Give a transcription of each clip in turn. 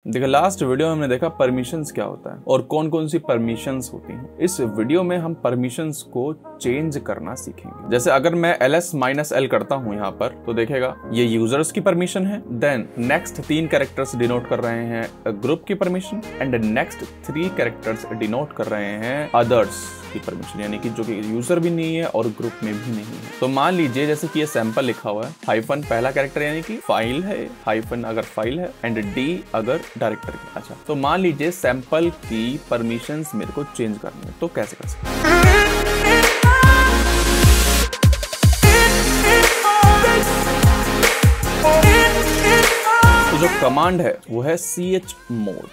देखिए last video में हमने देखा परमिशंस क्या होता है और कौन कौन सी परमिशंस होती हैं। इस वीडियो में हम परमिशंस को चेंज करना सीखेंगे। जैसे अगर मैं ls-l करता हूं यहाँ पर तो देखेगा ये यूजर्स की परमिशन है। देन नेक्स्ट 3 कैरेक्टर्स डिनोट कर रहे हैं ग्रुप की permission and next 3 characters denote कर रहे हैं अदर्स की परमिशन, यानी कि जो कि यूजर भी नहीं है और ग्रुप में भी नहीं है। तो मान लीजिए जैसे कि ये सैंपल लिखा हुआ है, हाइफन पहला कैरेक्टर यानी कि फाइल है, हाइफन अगर फाइल है एंड डी अगर डायरेक्टर की। अच्छा, तो मान लीजिए सैंपल की परमिशंस मेरे को चेंज करनी है, तो कैसे कर सकते हैं? तो जो कमांड है वो है chmod,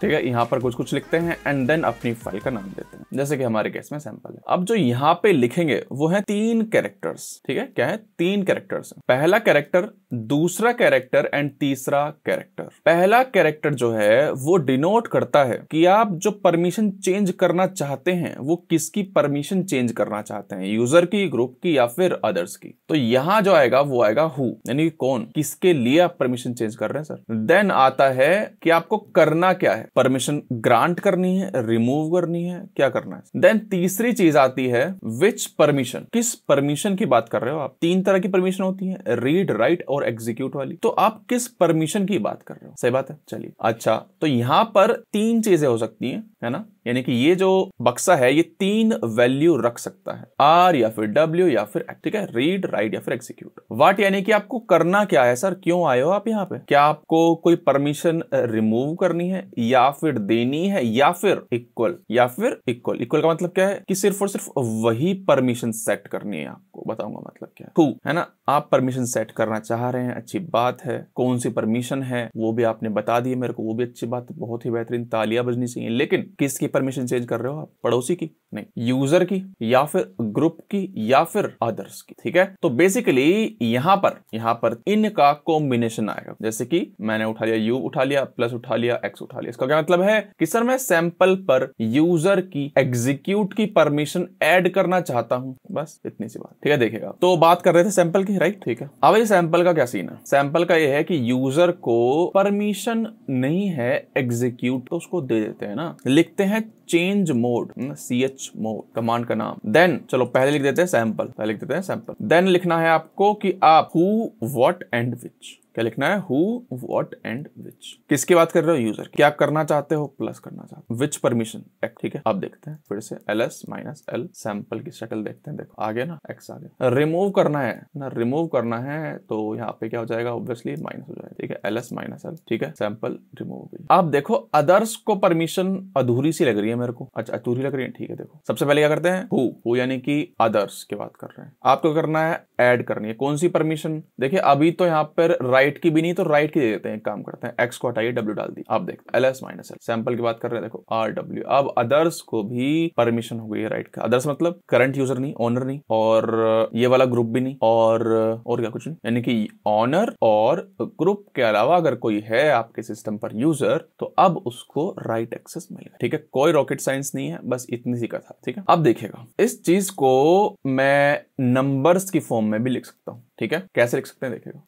ठीक है। यहाँ पर कुछ लिखते हैं एंड देन अपनी फाइल का नाम देते हैं, जैसे कि हमारे केस में सैंपल है। अब जो यहाँ पे लिखेंगे वो है 3 कैरेक्टर्स, ठीक है। क्या है? 3 कैरेक्टर्स। पहला कैरेक्टर, दूसरा कैरेक्टर एंड तीसरा कैरेक्टर। पहला कैरेक्टर जो है वो डिनोट करता है कि आप जो परमिशन चेंज करना चाहते हैं वो किसकी परमिशन चेंज करना चाहते हैं, यूजर की, ग्रुप की या फिर अदर्स की। तो यहाँ जो आएगा वो आएगा हु, यानी कौन, किसके लिए आप परमिशन चेंज कर रहे हैं सर। देन आता है कि आपको करना क्या है, परमिशन ग्रांट करनी है, रिमूव करनी है, क्या करना है। देन तीसरी चीज आती है विच परमिशन, किस परमिशन की बात कर रहे हो आप। 3 तरह की परमिशन होती है, रीड, राइट और एग्जीक्यूट वाली। तो आप किस परमिशन की बात कर रहे हो, सही बात है। चलिए, अच्छा, तो यहां पर 3 चीजें हो सकती हैं, है ना। यानी कि ये जो बक्सा है ये 3 वैल्यू रख सकता है, R या फिर W या फिर ठीक है, रीड, राइट या फिर एग्जीक्यूट। व्हाट यानी कि आपको करना क्या है सर, क्यों आए हो आप यहाँ पे। क्या आपको कोई परमिशन रिमूव करनी है या फिर देनी है या फिर इक्वल, या फिर इक्वल। इक्वल का मतलब क्या है कि सिर्फ और सिर्फ वही परमिशन सेट करनी है। आपको बताऊंगा मतलब क्या है, है ना। आप परमिशन सेट करना चाह रहे हैं, अच्छी बात है। कौन सी परमिशन है वो भी आपने बता दी मेरे को, वो भी अच्छी बात है, बहुत ही बेहतरीन, तालियां बजनी चाहिए। लेकिन किसकी परमिशन चेंज कर रहे हो आप, पड़ोसी की नहीं, यूजर की या फिर ग्रुप की या फिर अदर्स की, ठीक है। तो बेसिकली यहां पर इनका कॉम्बिनेशन आएगा। जैसे कि मैंने उठा लिया यू, उठा लिया प्लस, उठा लिया एक्स, उठा लिया। इसका क्या मतलब है कि सर मैं सैंपल पर यूजर की एग्जीक्यूट की परमिशन ऐड करना चाहता हूं, बस इतनी सी बात, ठीक है। देखेगा तो बात कर रहे थे सैंपल की, राइट, ठीक है। अब ये सैंपल का क्या सीन है, सैंपल का ये है कि यूजर को परमिशन नहीं है एग्जीक्यूट, तो उसको दे देते हैं ना, लिखते हैं चेंज मोड, chmod कमांड का नाम। देन चलो पहले लिख देते हैं सैंपल, देन लिखना है आपको कि आप हु, व्हाट एंड विच। क्या लिखना है, हु, व्हाट एंड विच। किसकी बात कर रहे हो, यूजर। क्या करना चाहते हो, प्लस करना चाहते हो, विच परमिशन, ठीक है। अब देखते हैं फिर से ls-l सैंपल की शक्ल देखते हैं। देखो आ गया ना, x आ गया। रिमूव करना है ना, रिमूव करना है तो यहाँ पे क्या हो जाएगा, ऑब्वियसली माइनस हो जाएगा, ठीक है। ls-l, ठीक है, सैंपल रिमूव हो गई। अब देखो अदर्स को परमिशन अधूरी सी लग रही है मेरे को, अच्छा अधूरी लग रही है, ठीक है। देखो सबसे पहले क्या करते हैं, हु यानी कि अदर्स की बात कर रहे हैं। आपको करना है ऐड करनी है, कौन सी परमिशन। देखिए अभी तो यहाँ पर राइट की भी नहीं, तो राइट की दे देते हैं। एक काम करते हैं, एक्स को हटाइए, W डाल दी। आप देखते ls-l सैंपल की बात कर रहे हैं, देखो RW। अब अदर्स को भी परमिशन हो गई है राइट का। अदर्स मतलब करंट यूजर नहीं, ओनर नहीं, और ये वाला ग्रुप भी नहीं, और क्या कुछ नहीं, यानी कि ऑनर और ग्रुप के अलावा अगर कोई है आपके सिस्टम पर यूजर, तो अब उसको राइट एक्सेस मिलेगा, ठीक है। कोई रॉकेट साइंस नहीं है, बस इतनी सी कथा, ठीक है। अब देखिएगा इस चीज को मैं नंबर्स की फॉर्म में भी लिख सकता हूं, ठीक है। कैसे लिख सकते हैं, देखिएगा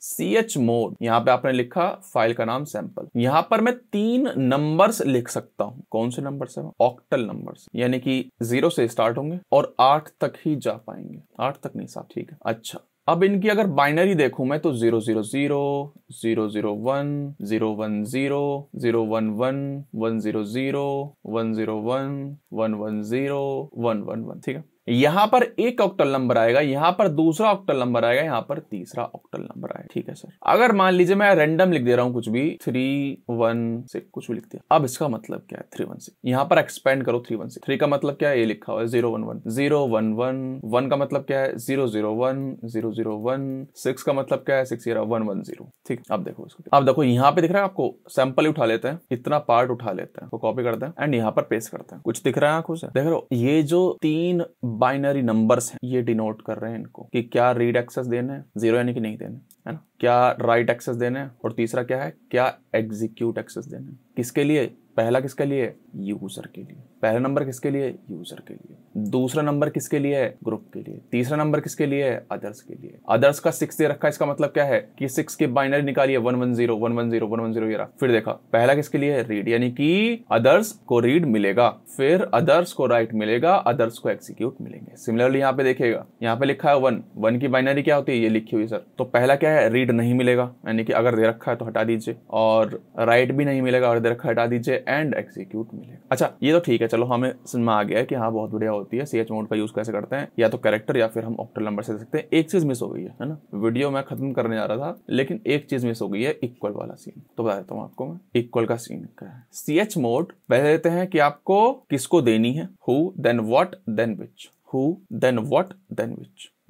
chmod, यहाँ पे आपने लिखा फाइल का नाम सैंपल। यहाँ पर मैं 3 नंबर्स लिख सकता हूँ। कौन से नंबर्स है, ऑक्टल नंबर्स, यानी कि 0 से स्टार्ट होंगे और 8 तक ही जा पाएंगे, 8 तक नहीं साहब, ठीक है। अच्छा, अब इनकी अगर बाइनरी देखूं मैं तो 000, 001, 010, 011, 100, 101, 110, 111, ठीक है। यहां पर एक ऑक्टल नंबर आएगा, यहां पर दूसरा ऑक्टल नंबर आएगा, यहां पर तीसरा ऑक्टल नंबर आएगा, ठीक है सर। अगर मान लीजिए मैं रैंडम लिख दे रहा हूं कुछ भी, 316 कुछ भी लिख दिया। अब इसका मतलब क्या है, 316। यहां पर एक्सपेंड करो 316। 3 का मतलब क्या है, ये लिखा हुआ है 011, 011, 1 का मतलब क्या है 001, 001, 6 का मतलब क्या है 60110, ठीक। अब देखो इसको, अब देखो यहाँ पे दिख रहा है आपको, सैंपल ही उठा लेते हैं, इतना पार्ट उठा लेते हैं, कॉपी करते हैं एंड यहाँ पर पेस्ट करते हैं। कुछ दिख रहा है आंखों से, देख रहे हो, ये जो 3 बाइनरी नंबर्स हैं ये डिनोट कर रहे हैं इनको कि क्या रीड एक्सेस देना है, 0 यानी कि नहीं देना, है ना, क्या राइट एक्सेस देने हैं, और तीसरा क्या है, क्या एग्जीक्यूट एक्सेस देने हैं। किसके लिए, पहला किसके लिए, यूजर के लिए, पहला नंबर किसके लिए, यूजर के लिए, दूसरा नंबर किसके लिए, ग्रुप के लिए, तीसरा नंबर किसके लिए, अदर्स के लिए। अदर्स का 6 दे रखा है, इसका मतलब क्या है कि 6 की बाइनरी निकालिए 110 110 110 ये रहा। फिर देखा पहला किसके लिए, रीड, यानी कि अदर्स को रीड मिलेगा, फिर अदर्स को राइट मिलेगा, अदर्स को एग्जीक्यूट मिलेंगे। सिमिलरली यहाँ पे देखिएगा, यहाँ पे लिखा है 1 की बाइनरी क्या होती है, ये लिखी हुई सर, तो पहला क्या है, रीड नहीं मिलेगा, यानी कि अगर दे रखा है तो हटा दीजिए, और राइट भी नहीं मिलेगा, अगर दे रखा है हटा दीजिए, एंड एग्जीक्यूट मिलेगा। अच्छा ये तो ठीक है, चलो हमें समझ में आ गया है कि हाँ बहुत बढ़िया होती है। CH मोड का यूज कैसे करते हैं, या तो कैरेक्टर या फिर हम ऑक्टल नंबर से दे सकते हैं। एक चीज मिस हो गई है ना, वीडियो मैं खत्म करने जा रहा था लेकिन एक चीज मिस हो गई है, इक्वल वाला सीन। तो बता देता हूँ आपको मैं, इक्वल का सीन क्या है। CH मोड पहले देते हैं कि आपको किसको देनी है, who then what then which, who then what then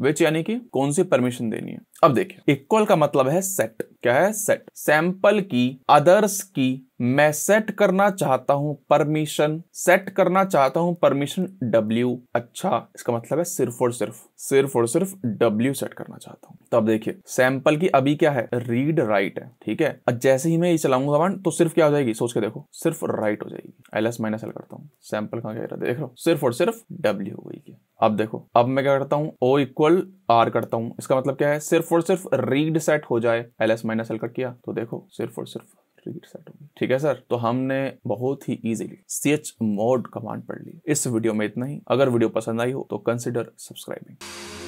which यानी कि कौन सी परमिशन देनी है। अब देखिए इक्वल का मतलब है सेट, क्या है, सेट, सैंपल की, अदर्स की मैं सेट करना चाहता हूं परमिशन, सेट करना चाहता हूं परमिशन W। अच्छा इसका मतलब है सिर्फ और सिर्फ W सेट करना चाहता हूं। तो अब देखिए सैंपल की अभी क्या है, रीड राइट है, ठीक है। अब जैसे ही मैं ये चलाऊंगा कमांड तो सिर्फ क्या हो जाएगी, सोच के देखो, सिर्फ राइट हो जाएगी। LS-L करता हूँ, सैंपल कहां गया, देख लो सिर्फ और सिर्फ W हो गई। अब देखो अब मैं क्या करता हूँ, O = R करता हूँ, इसका मतलब क्या है, सिर्फ और सिर्फ रीड सेट हो जाए। LS-L कर किया तो देखो सिर्फ और सिर्फ रीड सेट होगी। ठीक है सर, तो हमने बहुत ही इजीली CH मोड कमांड पढ़ ली। इस वीडियो में इतना ही। अगर वीडियो पसंद आई हो तो कंसिडर सब्सक्राइबिंग।